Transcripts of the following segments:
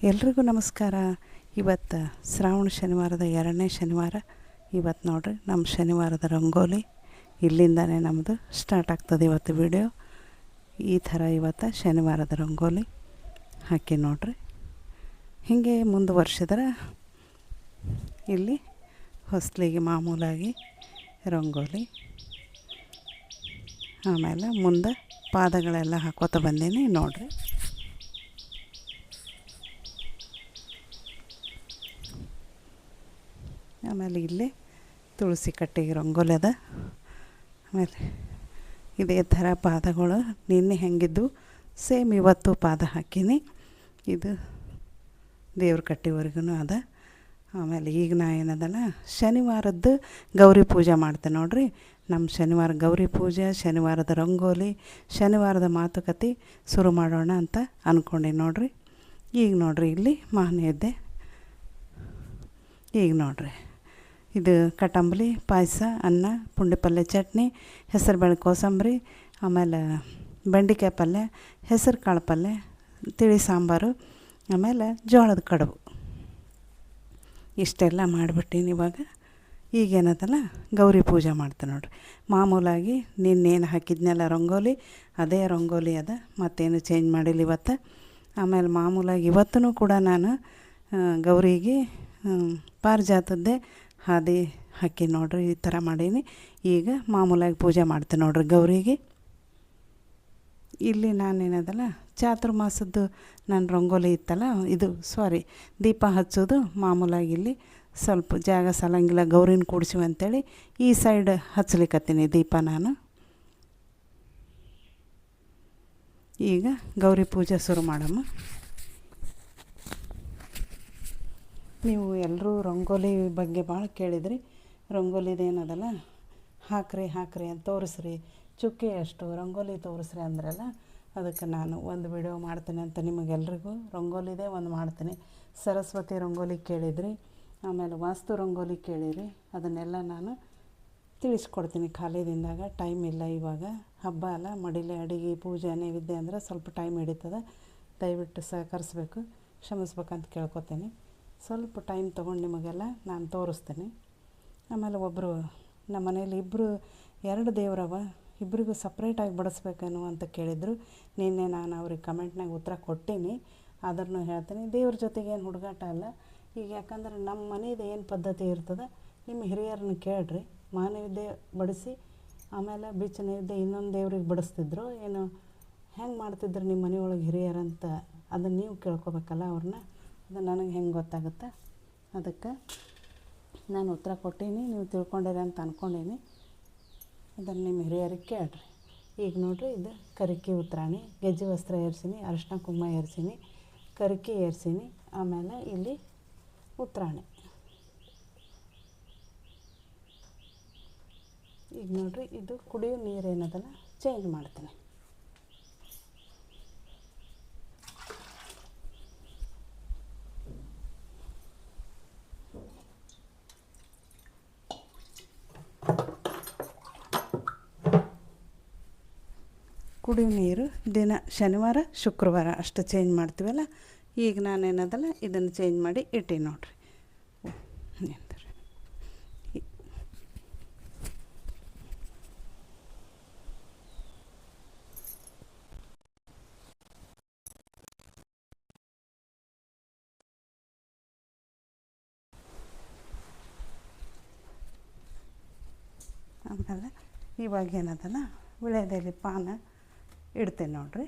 ಎಲ್ರಿಗೂ ನಮಸ್ಕಾರ. ಇವತ್ತು ಶ್ರಾವಣ ಶನಿವಾರದ 2ನೇ ಶನಿವಾರ. ಇವತ್ತು ನೋಡ್ರಿ ನಮ್ಮ ಶನಿವಾರದ ರಂಗೋಲಿ ಇಲ್ಲಿಂದನೇ ನಮ್ಮದು ಸ್ಟಾರ್ಟ್ ಆಗ್ತದೆ. ಇವತ್ತು ವಿಡಿಯೋ ಈ ಥರ ಇವತ್ತು ಶನಿವಾರದ ರಂಗೋಲಿ ಹಾಕಿ ನೋಡ್ರಿ. ಹೀಗೆ ಮುಂದುವರ್ಸಿದ್ರೆ ಇಲ್ಲಿ ಹೊಸ್ಲಿಗೆ ಮಾಮೂಲಾಗಿ ರಂಗೋಲಿ, ಆಮೇಲೆ ಮುಂದೆ ಪಾದಗಳೆಲ್ಲ ಹಾಕೋತ ಬಂದೀನಿ ನೋಡ್ರಿ. ಆಮೇಲೆ ಇಲ್ಲಿ ತುಳಸಿ ಕಟ್ಟಿಗೆ ರಂಗೋಲಿ ಅದ. ಆಮೇಲೆ ಇದೇ ಥರ ಪಾದಗಳು ನಿನ್ನೆ ಹೆಂಗಿದ್ದು ಸೇಮ್ ಇವತ್ತು ಪಾದ ಹಾಕೀನಿ. ಇದು ದೇವ್ರ ಕಟ್ಟಿವರೆಗೂ ಅದ. ಆಮೇಲೆ ಈಗ ನಾ ಏನದಲ್ಲ ಶನಿವಾರದ್ದು ಗೌರಿ ಪೂಜೆ ಮಾಡ್ತೇನೆ ನೋಡ್ರಿ. ನಮ್ಮ ಶನಿವಾರ ಗೌರಿ ಪೂಜೆ, ಶನಿವಾರದ ರಂಗೋಲಿ, ಶನಿವಾರದ ಮಾತುಕತೆ ಶುರು ಮಾಡೋಣ ಅಂತ ಅಂದ್ಕೊಂಡೆ ನೋಡ್ರಿ. ಈಗ ನೋಡ್ರಿ ಇಲ್ಲಿ ಮಾನ್ಯದ್ದೆ. ಈಗ ನೋಡ್ರಿ ಇದು ಕಟಂಬಲಿ ಪಾಯಸ, ಅನ್ನ, ಪುಂಡಿ ಪಲ್ಯ, ಚಟ್ನಿ, ಹೆಸರುಬೇಳೆ ಕೋಸಂಬರಿ, ಆಮೇಲೆ ಬೆಂಡೆಕಾಯಿ ಪಲ್ಯ, ಹೆಸರು ಕಾಳು ಪಲ್ಯ, ತಿಳಿ ಸಾಂಬಾರು, ಆಮೇಲೆ ಜೋಳದ ಕಡುಬು. ಇಷ್ಟೆಲ್ಲ ಮಾಡಿಬಿಟ್ಟಿನಿ. ಇವಾಗ ಈಗೇನದಲ್ಲ ಗೌರಿ ಪೂಜೆ ಮಾಡ್ತೇನೆ ನೋಡ್ರಿ. ಮಾಮೂಲಾಗಿ ನಿನ್ನೇನು ಹಾಕಿದ್ನೆಲ್ಲ ರಂಗೋಲಿ ಅದೇ ರಂಗೋಲಿ ಅದ, ಮತ್ತೇನು ಚೇಂಜ್ ಮಾಡಿಲ್ಲ ಇವತ್ತು. ಆಮೇಲೆ ಮಾಮೂಲಾಗಿ ಇವತ್ತೂ ಕೂಡ ನಾನು ಗೌರಿಗೆ ಪಾರಿಜಾತದ್ದೇ ಹಾದಿ ಹಾಕಿ ನೋಡ್ರಿ. ಈ ಥರ ಮಾಡೀನಿ. ಈಗ ಮಾಮೂಲಾಗಿ ಪೂಜೆ ಮಾಡ್ತೇನೆ ನೋಡ್ರಿ ಗೌರಿಗೆ. ಇಲ್ಲಿ ನಾನೇನದಲ್ಲ ಚಾತುರ್ಮಾಸದ್ದು ನನ್ನ ರಂಗೋಲಿ ಇತ್ತಲ್ಲ, ಇದು ದೀಪ ಹಚ್ಚೋದು ಮಾಮೂಲಾಗಿ ಇಲ್ಲಿ ಸ್ವಲ್ಪ ಜಾಗ ಸಲಂಗಿಲ್ಲ ಗೌರಿನ ಕೂಡಿಸಿವಿ ಅಂಥೇಳಿ ಈ ಸೈಡ್ ಹಚ್ಚಲಿಕ್ಕತ್ತೀನಿ ದೀಪ ನಾನು. ಈಗ ಗೌರಿ ಪೂಜೆ ಶುರು ಮಾಡಮ್ಮ. ನೀವು ಎಲ್ಲರೂ ರಂಗೋಲಿ ಬಗ್ಗೆ ಭಾಳ ಕೇಳಿದ್ರಿ. ರಂಗೋಲಿದೇನದಲ್ಲ ಹಾಕ್ರಿ ಅಂತ ತೋರಿಸ್ರಿ, ಚುಕ್ಕಿ ಅಷ್ಟು ರಂಗೋಲಿ ತೋರಿಸ್ರಿ ಅಂದ್ರಲ್ಲ, ಅದಕ್ಕೆ ನಾನು ಒಂದು ವಿಡಿಯೋ ಮಾಡ್ತೀನಿ ಅಂತ ನಿಮಗೆಲ್ರಿಗೂ ರಂಗೋಲಿದೇ ಒಂದು ಮಾಡ್ತೀನಿ. ಸರಸ್ವತಿ ರಂಗೋಲಿ ಕೇಳಿದ್ರಿ, ಆಮೇಲೆ ವಾಸ್ತು ರಂಗೋಲಿ ಕೇಳಿರಿ. ಅದನ್ನೆಲ್ಲ ನಾನು ತಿಳಿಸ್ಕೊಡ್ತೀನಿ ಖಾಲಿದಿಂದಾಗ. ಟೈಮ್ ಇಲ್ಲ ಇವಾಗ, ಹಬ್ಬ ಅಲ್ಲ, ಮಡಿಲೆ ಅಡುಗೆ ಪೂಜೆ ನೈವೇದ್ಯ ಅಂದ್ರೆ ಸ್ವಲ್ಪ ಟೈಮ್ ಹಿಡಿತದೆ. ದಯವಿಟ್ಟು ಸಹಕರಿಸ್ಬೇಕು, ಕ್ಷಮಿಸ್ಬೇಕಂತ ಕೇಳ್ಕೊತೀನಿ. ಸ್ವಲ್ಪ ಟೈಮ್ ತೊಗೊಂಡು ನಿಮಗೆಲ್ಲ ನಾನು ತೋರಿಸ್ತೀನಿ. ಆಮೇಲೆ ಒಬ್ಬರು ನಮ್ಮ ಮನೇಲಿ 2 ದೇವರವ, ಇಬ್ಬರಿಗೂ ಸಪ್ರೇಟಾಗಿ ಬಡಿಸ್ಬೇಕೇನು ಅಂತ ಕೇಳಿದರು. ನಿನ್ನೆ ನಾನು ಅವ್ರಿಗೆ ಕಮೆಂಟ್ನಾಗ ಉತ್ತರ ಕೊಟ್ಟೀನಿ. ಆದ್ರೂ ಹೇಳ್ತೀನಿ, ದೇವ್ರ ಜೊತೆಗೆ ಏನು ಹುಡುಗಾಟ ಅಲ್ಲ. ಈಗ ಯಾಕಂದ್ರೆ ನಮ್ಮ ಮನೇದು ಏನು ಪದ್ಧತಿ ಇರ್ತದೆ, ನಿಮ್ಮ ಹಿರಿಯರನ್ನ ಕೇಳ್ರಿ. ನೈವೇದ್ಯ ಬಡಿಸಿ ಆಮೇಲೆ ಬಿಚ್ಚ ನೈವೇದ್ಯ ಇನ್ನೊಂದು ದೇವ್ರಿಗೆ ಬಡಿಸ್ತಿದ್ರು ಏನು, ಹೆಂಗೆ ಮಾಡ್ತಿದ್ರು ನಿಮ್ಮ ಮನೆಯೊಳಗೆ ಹಿರಿಯರಂತ ಅದನ್ನು ನೀವು ಕೇಳ್ಕೊಬೇಕಲ್ಲ ಅವ್ರನ್ನ. ಅದು ನನಗೆ ಹೆಂಗೆ ಗೊತ್ತಾಗುತ್ತೆ, ಅದಕ್ಕೆ ನಾನು ಉತ್ತರ ಕೊಟ್ಟೀನಿ. ನೀವು ತಿಳ್ಕೊಂಡಿರಿ ಅಂತ ಅಂದ್ಕೊಂಡೀನಿ. ಅದನ್ನು ನಿಮ್ಮ ಹಿರಿಯರಿಗೆ ಕೇಳ್ರಿ. ಈಗ ನೋಡಿರಿ, ಇದು ಕರಿಕೆ ಉತ್ತರಾಣಿ, ಗೆಜ್ಜೆ ವಸ್ತ್ರ ಏರ್ಸೀನಿ, ಅರಿಶಿನ ಕುಂಕುಮ ಏರ್ಸೀನಿ, ಕರಿಕೆ ಏರ್ಸೀನಿ. ಆಮೇಲೆ ಇಲ್ಲಿ ಉತ್ತರಾಣಿ. ಈಗ ನೋಡಿರಿ, ಇದು ಕುಡಿಯೋ ನೀರು ಏನದಲ್ಲ ಚೇಂಜ್ ಮಾಡ್ತೀನಿ. ಕುಡಿಯೋ ನೀರು ದಿನ ಶನಿವಾರ ಶುಕ್ರವಾರ ಅಷ್ಟು ಚೇಂಜ್ ಮಾಡ್ತೀವಲ್ಲ. ಈಗ ನಾನೇನದಲ್ಲ ಇದನ್ನು ಚೇಂಜ್ ಮಾಡಿ ಇಟ್ಟೀನಿ ನೋಡ್ರಿ. ಆಮೇಲೆ ಇವಾಗ ಏನದಲ್ಲ ವಿಳ್ಯದೆಲೆ ಪಾನ ಇಡ್ತೇನೆ ನೋಡ್ರಿ.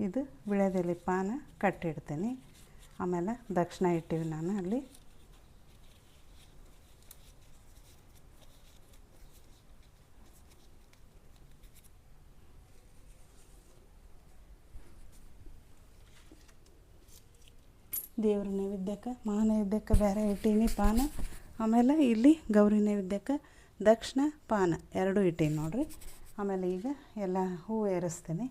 ಇದು ವಿಳ್ಯದೆಲೆ ಪಾನ ಕಟ್ಟಿಡ್ತೀನಿ. ಆಮೇಲೆ ದಕ್ಷಿಣ ಇಟ್ಟಿವಿ ನಾನು ಅಲ್ಲಿ. ದೇವ್ರ ನೈವೇದ್ಯಕ್ಕೆ ನೈವೇದ್ಯಕ್ಕೆ ಬೇರೆ ಇಟ್ಟೀನಿ ಪಾನ. ಆಮೇಲೆ ಇಲ್ಲಿ ಗೌರಿ ನೈವೇದ್ಯಕ್ಕೆ ದಕ್ಷಿಣ ಪಾನ 2 ಇಟ್ಟೀನಿ ನೋಡ್ರಿ. ಆಮೇಲೆ ಈಗ ಎಲ್ಲ ಹೂವು ಏರಿಸ್ತೀನಿ.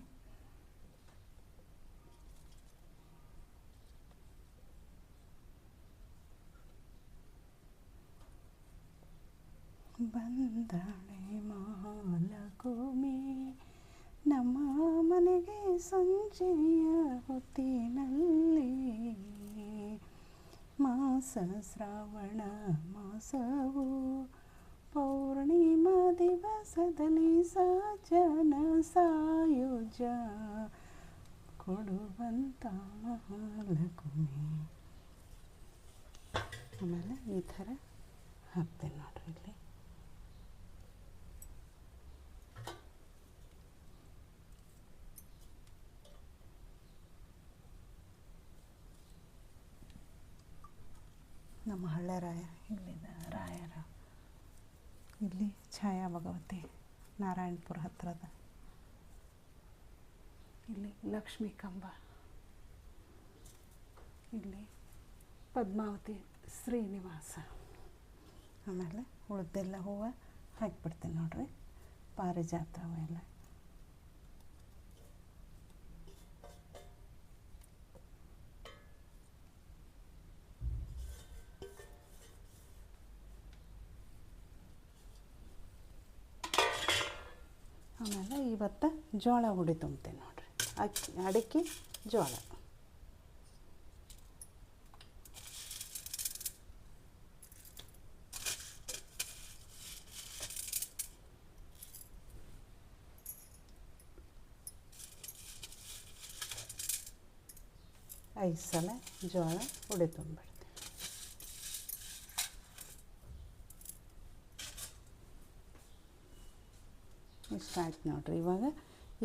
ಬಂದಾಳೆ ಮಹಾಲಕ್ಷ್ಮಿ ನಮ್ಮ ಮನೆಗೆ ಸಂಜೆಯ ಹೊತ್ತಿನಲ್ಲಿ. ಮಾಸ ಶ್ರಾವಣ ಮಾಸವು ಪೌರ್ಣಿಮಾ ದಿವಸದಲ್ಲಿ ಸಜ್ಜನ ಸಾಯುಜ ಕೊಡುವಂಥ ಮಹಾಲಕ್ಷ್ಮಿ. ಆಮೇಲೆ ಈ ಥರ ಹಾಕ್ತೇನೆ ನೋಡ್ರಿ ಇಲ್ಲಿ. ನಮ್ಮ ಹಳ್ಳೆ ರಾಯ ಇಲ್ಲಿದ್ದ ರಾಯರ ಇಲ್ಲಿ ಛಾಯಾ ಭಗವತಿ ನಾರಾಯಣಪುರ ಹತ್ರದ, ಇಲ್ಲಿ ಲಕ್ಷ್ಮೀ ಕಂಬ, ಇಲ್ಲಿ ಪದ್ಮಾವತಿ ಶ್ರೀನಿವಾಸ. ಆಮೇಲೆ ಉಳಿದೆಲ್ಲ ಹೂವು ಹಾಕಿಬಿಡ್ತೀನಿ ನೋಡ್ರಿ, ಪಾರಿಜಾತ ಅವೆಲ್ಲ. ಆಮೇಲೆ ಇವತ್ತು ಜೋಳ ಹುಡಿ ತುಂಬ್ತೀನಿ ನೋಡ್ರಿ, ಅಡಿಕೆ ಜೋಳ. ಐದು ಸಲ ಜೋಳ ಹುಡಿ ತುಂಬಿಡ್ತೀನಿ. ಇಷ್ಟ ಆಯ್ತು ನೋಡ್ರಿ. ಇವಾಗ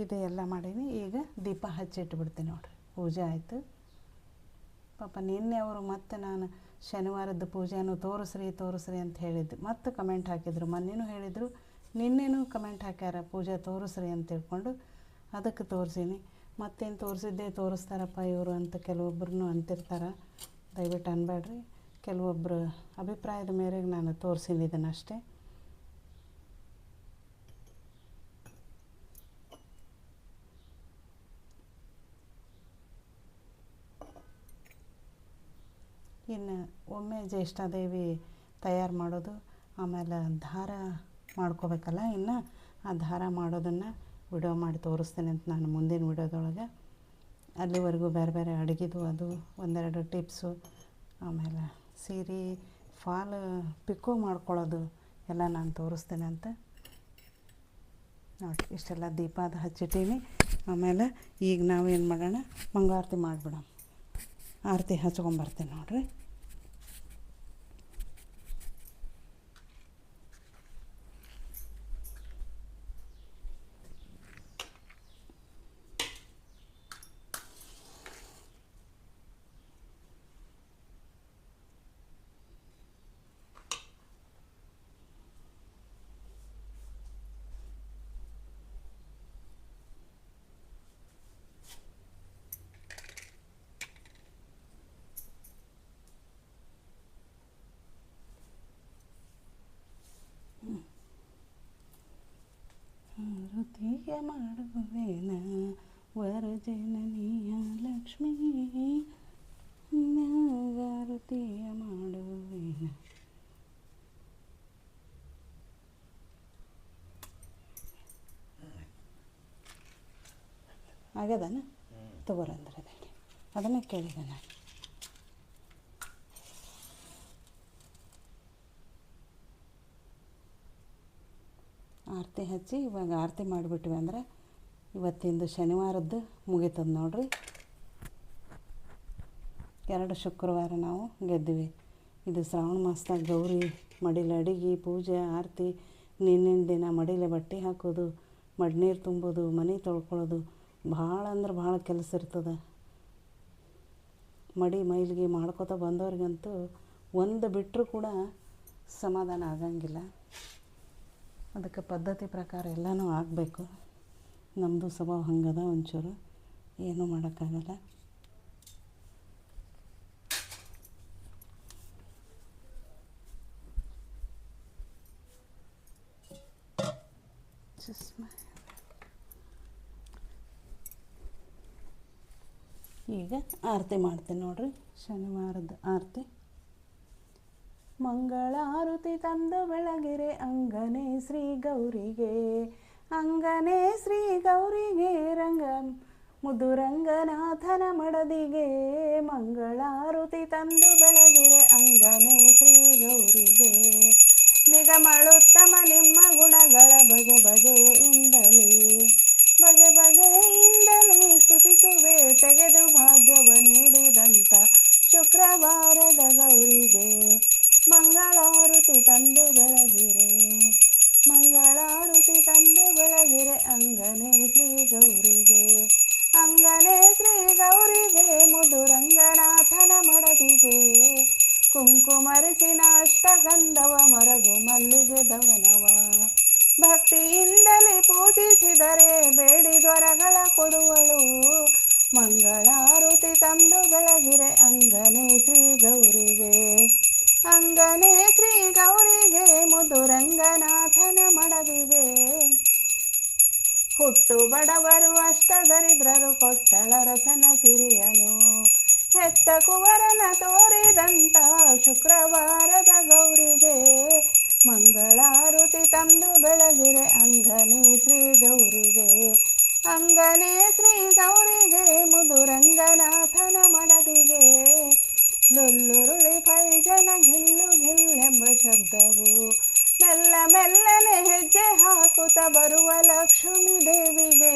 ಇದು ಎಲ್ಲ ಮಾಡೀನಿ, ಈಗ ದೀಪ ಹಚ್ಚಿಟ್ಬಿಡ್ತೀನಿ ನೋಡ್ರಿ. ಪೂಜೆ ಆಯಿತು. ಪಾಪ ನಿನ್ನೆ ಅವರು ಮತ್ತೆ ನಾನು ಶನಿವಾರದ ಪೂಜೆನೂ ತೋರಿಸ್ರಿ ಅಂತ ಹೇಳಿದ್ದು, ಮತ್ತೆ ಕಮೆಂಟ್ ಹಾಕಿದ್ರು. ಮೊನ್ನೆನೂ ಹೇಳಿದರು, ನಿನ್ನೆನೂ ಕಮೆಂಟ್ ಹಾಕ್ಯಾರ ಪೂಜೆ ತೋರಿಸ್ರಿ ಅಂತ ತಿಳ್ಕೊಂಡು ಅದಕ್ಕೆ ತೋರಿಸೀನಿ. ಮತ್ತೇನು ತೋರಿಸ್ತಾರಪ್ಪ ಇವರು ಅಂತ ಕೆಲವೊಬ್ಬರು ಅಂತಿರ್ತಾರೆ. ದಯವಿಟ್ಟು ಅನ್ಬೇಡ್ರಿ, ಕೆಲವೊಬ್ಬರು ಅಭಿಪ್ರಾಯದ ಮೇರೆಗೆ ನಾನು ತೋರಿಸೀನಿ ಇದನ್ನಷ್ಟೇ. ಇನ್ನು ಒಮ್ಮೆ ಜ್ಯೇಷ್ಠಾದೇವಿ ತಯಾರು ಮಾಡೋದು, ಆಮೇಲೆ ದಾರ ಮಾಡ್ಕೋಬೇಕಲ್ಲ, ಇನ್ನು ಆ ದಾರ ಮಾಡೋದನ್ನು ವಿಡಿಯೋ ಮಾಡಿ ತೋರಿಸ್ತೇನೆ ಅಂತ ನಾನು ಮುಂದಿನ ವಿಡಿಯೋದೊಳಗೆ. ಅಲ್ಲಿವರೆಗೂ ಬೇರೆ ಬೇರೆ ಅಡುಗೆದು ಅದು ಒಂದೆರಡು ಟಿಪ್ಸು, ಆಮೇಲೆ ಸೀರೆ ಫಾಲ್ ಪಿಕೋ ಮಾಡ್ಕೊಳ್ಳೋದು ಎಲ್ಲ ನಾನು ತೋರಿಸ್ತೇನೆ ಅಂತ ನೋಡಿ. ಇಷ್ಟೆಲ್ಲ ದೀಪ ಅದು ಹಚ್ಚಿಟ್ಟೀನಿ. ಆಮೇಲೆ ಈಗ ನಾವು ಏನು ಮಾಡೋಣ, ಮಂಗಳಾರತಿ ಮಾಡಿಬಿಡೋಣ. ಆರತಿ ಹಚ್ಕೊಂಬರ್ತೀನಿ ನೋಡ್ರಿ. ಆರತಿಯ ಮಾಡುವೆನ ವರಜನನಿಯ ಲಕ್ಷ್ಮೀ, ಆರತಿಯ ಮಾಡುವೆನ. ಆಗ್ಯದನ ತಗೋರಂದ್ರೆ ಅದನ್ನೇ ಕೇಳಿದೆ ನಾನು. ಆರತಿ ಹಚ್ಚಿ ಇವಾಗ ಆರತಿ ಮಾಡಿಬಿಟ್ವಿ ಅಂದ್ರೆ ಇವತ್ತಿಂದು ಶನಿವಾರದ್ದು ಮುಗೀತದೆ ನೋಡ್ರಿ. 2 ಶುಕ್ರವಾರ ನಾವು ಗೆದ್ದಿವಿ. ಇದು ಶ್ರಾವಣ ಮಾಸದಾಗ ಗೌರಿ ಮಡಿಲ ಅಡಿಗೆ, ಪೂಜೆ, ಆರತಿ, ನಿನ್ನಿನ ದಿನ ಮಡಿಲೆ ಬಟ್ಟೆ ಹಾಕೋದು, ಮಡ್ನೀರು ತುಂಬೋದು, ಮನೆ ತೊಳ್ಕೊಳ್ಳೋದು, ಭಾಳ ಅಂದ್ರೆ ಭಾಳ ಕೆಲಸ ಇರ್ತದೆ. ಮಡಿ ಮೈಲಿಗೆ ಮಾಡ್ಕೋತ ಬಂದವ್ರಿಗಂತೂ ಒಂದು ಬಿಟ್ಟರೂ ಕೂಡ ಸಮಾಧಾನ ಆಗಂಗಿಲ್ಲ. ಅದಕ್ಕೆ ಪದ್ಧತಿ ಪ್ರಕಾರ ಎಲ್ಲನೂ ಆಗಬೇಕು. ನಮ್ಮದು ಸ್ವಭಾವ ಹಂಗದ, ಒಂಚೂರು ಏನೂ ಮಾಡೋಕ್ಕಾಗಲ್ಲ. ಈಗ ಆರತಿ ಮಾಡ್ತೀನಿ ನೋಡ್ರಿ, ಶನಿವಾರದ ಆರತಿ. ಮಂಗಳಾರತಿ ತಂದು ಬೆಳಗಿರೆ ಅಂಗನೆ ಶ್ರೀ ಗೌರಿಗೆ, ಅಂಗನೆ ಶ್ರೀ ಗೌರಿಗೆ ಮುದ್ದು ರಂಗನಾಥನ ಮಡದಿಗೆ. ಮಂಗಳಾರತಿ ತಂದು ಬೆಳಗಿರೆ ಅಂಗನೆ ಶ್ರೀ ಗೌರಿಗೆ, ನಿಗಮಳುತ್ತಮ ನಿಮ್ಮ ಗುಣಗಳ ಬಗೆ ಬಗೆಯಿಂದಲೇ, ಬಗೆ ಬಗೆಯಿಂದಲೇ ಸ್ತುತಿಸುವೆ ತೆಗೆದು ಭಾಗ್ಯವ ನೀಡಿದಂಥ ಶುಕ್ರವಾರದ ಗೌರಿಗೆ. ಮಂಗಳಾರತಿ ತಂದು ಬೆಳಗಿರೆ, ಮಂಗಳಾರತಿ ತಂದು ಬೆಳಗಿರೆ ಅಂಗನೆ ಶ್ರೀ ಗೌರಿಗೆ, ಅಂಗನೆ ಶ್ರೀ ಗೌರಿಗೆ ಮುದು ರಂಗನಾಥನ ಮಡದಿಗೆ. ಕುಂಕುಮರಿಸಿನ ಅಷ್ಟಗಂಧವ ಮರಗು ಮಲ್ಲಿಗೆ ದವನವ, ಭಕ್ತಿಯಿಂದಲೇ ಪೂಜಿಸಿದರೆ ಬೇಡಿದೊರಗಳ ಕೊಡುವಳು. ಮಂಗಳಾರತಿ ತಂದು ಬೆಳಗಿರೆ ಅಂಗನೆ ಶ್ರೀ ಗೌರಿಗೆ, ಅಂಗನೆ ಶ್ರೀ ಗೌರಿಗೆ ಮುದು ರಂಗನಾಥನ ಮಡದಿಗೆ. ಹುಟ್ಟು ಬಡವರು ಅಷ್ಟದರಿದ್ರರು ಕೊಟ್ಟಳ ರಸನ ಸಿರಿಯನು, ಹೆತ್ತ ಕುವರನ ತೋರಿದಂತ ಶುಕ್ರವಾರದ ಗೌರಿಗೆ. ಮಂಗಳಾರತಿ ತಂದು ಬೆಳಗಿರೆ ಅಂಗನೆ ಶ್ರೀ ಗೌರಿಗೆ, ಅಂಗನೆ ಶ್ರೀ ಗೌರಿಗೆ ಮುದು ರಂಗನಾಥನ ಮಡದಿಗೆ. ಲೊಲ್ಲುರುಳಿ ಪೈಜನ ಘಿಲ್ಲು ಘಿಲ್ಲೆಂಬ ಶಬ್ದವು ಮೆಲ್ಲ ಮೆಲ್ಲನೆ ಹೆಜ್ಜೆ ಹಾಕುತ್ತ ಬರುವ ಲಕ್ಷ್ಮೀ ದೇವಿಗೆ.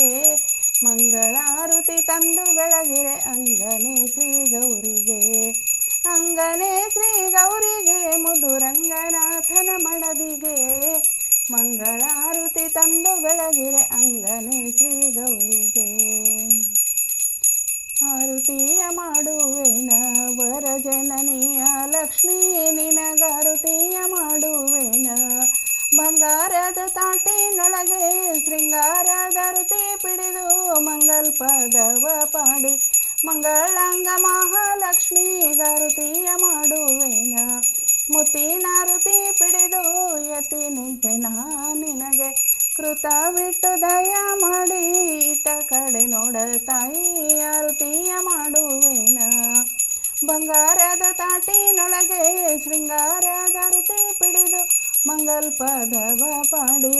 ಮಂಗಳಾರತಿ ತಂದು ಬೆಳಗಿರೆ ಅಂಗನೆ ಶ್ರೀ ಗೌರಿಗೆ, ಅಂಗನೆ ಶ್ರೀ ಗೌರಿಗೆ ಮುದು ರಂಗನಾಥನ ಮಡದಿಗೆ. ಮಂಗಳಾರತಿ ತಂದು ಬೆಳಗಿರೆ ಅಂಗನೆ ಶ್ರೀ ಗೌರಿಗೆ. ಆರತಿಯ ಮಾಡುವೆನ ವರ ಜನನಿಯ ಲಕ್ಷ್ಮೀ ನಿನಗಾರತಿಯ ಮಾಡುವೆನ. ಬಂಗಾರದ ತಾಟಿನೊಳಗೆ ಶೃಂಗಾರದಾರತಿ ಪಿಡಿದು ಮಂಗಲ್ಪದವ ಪಾಡಿ ಮಂಗಳಾಂಗ ಮಹಾಲಕ್ಷ್ಮೀಗಾರತಿಯ ಮಾಡುವೆನ. ಮುತ್ತಿನಾರತಿ ಪಿಡಿದು ಯತಿ ನಿಂತೆನ ನಿನಗೆ ಕೃತವಿಟ್ಟು ದಯ ಮಾಡಿ ಈತ ಕಡೆ ನೋಡ ತಾಯಿ ಆರತಿಯ ಮಾಡುವೆನ. ಬಂಗಾರದ ತಾಟಿನೊಳಗೆ ಶೃಂಗಾರದಾರತಿ ಪಿಡಿದು ಮಂಗಲ್ಪದವ ಪಾಡಿ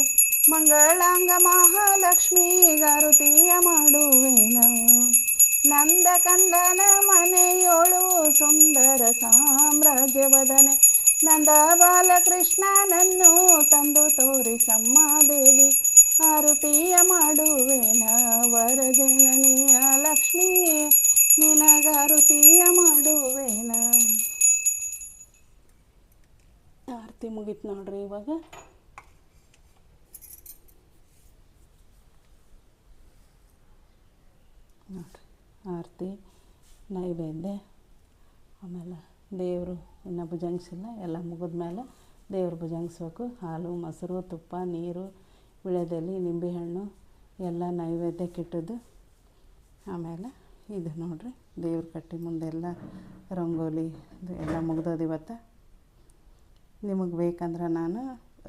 ಮಂಗಳಾಂಗ ಮಹಾಲಕ್ಷ್ಮೀಗಾರತಿಯ ಮಾಡುವೆನ. ನಂದ ಕಂದನ ಮನೆಯೋಳು ಸುಂದರ ಸಾಮ್ರಾಜ್ಯವದನೆ, ನಂದ ಬಾಲಕೃಷ್ಣನನ್ನು ತಂದು ತೋರಿಸಮ್ಮ ದೇವಿ ಆರತಿಯ ಮಾಡುವೆನ. ವರಜನನಿಯ ಲಕ್ಷ್ಮೀ ನಿನಗಾರತಿಯ ಮಾಡುವೆನ. ಆರತಿ ಮುಗೀತು ನೋಡ್ರಿ. ಇವಾಗ ನೋಡ್ರಿ ಆರತಿ ನೈವೇದ್ಯ, ಆಮೇಲೆ ದೇವರು ಇನ್ನು ಭುಜಂಗಿಸಿಲ್ಲ, ಎಲ್ಲ ಮುಗಿದ್ಮೇಲೆ ದೇವ್ರು ಭುಜಂಗಿಸ್ಬೇಕು. ಹಾಲು ಮೊಸರು ತುಪ್ಪ ನೀರು ವಿಳೆದೆಲೆ ನಿಂಬೆಹಣ್ಣು ಎಲ್ಲ ನೈವೇದ್ಯಕ್ಕಿಟ್ಟದ್ದು. ಆಮೇಲೆ ಇದು ನೋಡ್ರಿ ದೇವ್ರ ಕಟ್ಟಿ ಮುಂದೆಲ್ಲ ರಂಗೋಲಿ ಎಲ್ಲ ಮುಗ್ದೋದು ಇವತ್ತು. ನಿಮಗೆ ಬೇಕಂದ್ರೆ ನಾನು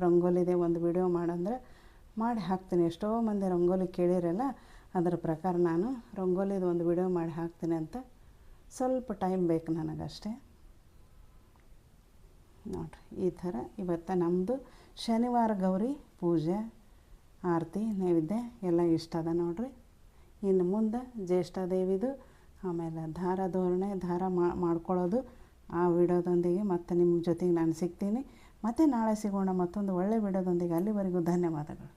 ರಂಗೋಲಿದೆ ಒಂದು ವಿಡಿಯೋ ಮಾಡಂದ್ರೆ ಮಾಡಿ ಹಾಕ್ತೀನಿ. ಎಷ್ಟೋ ಮಂದಿ ರಂಗೋಲಿ ಕೇಳಿರಲ್ಲ, ಅದರ ಪ್ರಕಾರ ನಾನು ರಂಗೋಲಿದು ಒಂದು ವಿಡಿಯೋ ಮಾಡಿ ಹಾಕ್ತೀನಿ ಅಂತ. ಸ್ವಲ್ಪ ಟೈಮ್ ಬೇಕು ನನಗಷ್ಟೇ. ನೋಡಿರಿ ಈ ಥರ ಇವತ್ತು ನಮ್ಮದು ಶನಿವಾರ ಗೌರಿ ಪೂಜೆ ಆರತಿ ನೈವೇದ್ಯ ಎಲ್ಲ ಇಷ್ಟ ಅದ ನೋಡಿರಿ. ಇನ್ನು ಮುಂದೆ ಜ್ಯೇಷ್ಠ ದೇವಿದು ಆಮೇಲೆ ದಾರ ಧೋರಣೆ ದಾರ ಮಾಡ್ಕೊಳ್ಳೋದು ಆ ವಿಡಿಯೋದೊಂದಿಗೆ ಮತ್ತೆ ನಿಮ್ಮ ಜೊತೆಗೆ ನಾನು ಸಿಗ್ತೀನಿ. ಮತ್ತು ನಾಳೆ ಸಿಗೋಣ ಮತ್ತೊಂದು ಒಳ್ಳೆಯ ವಿಡಿಯೋದೊಂದಿಗೆ. ಅಲ್ಲಿವರೆಗೂ ಧನ್ಯವಾದಗಳು.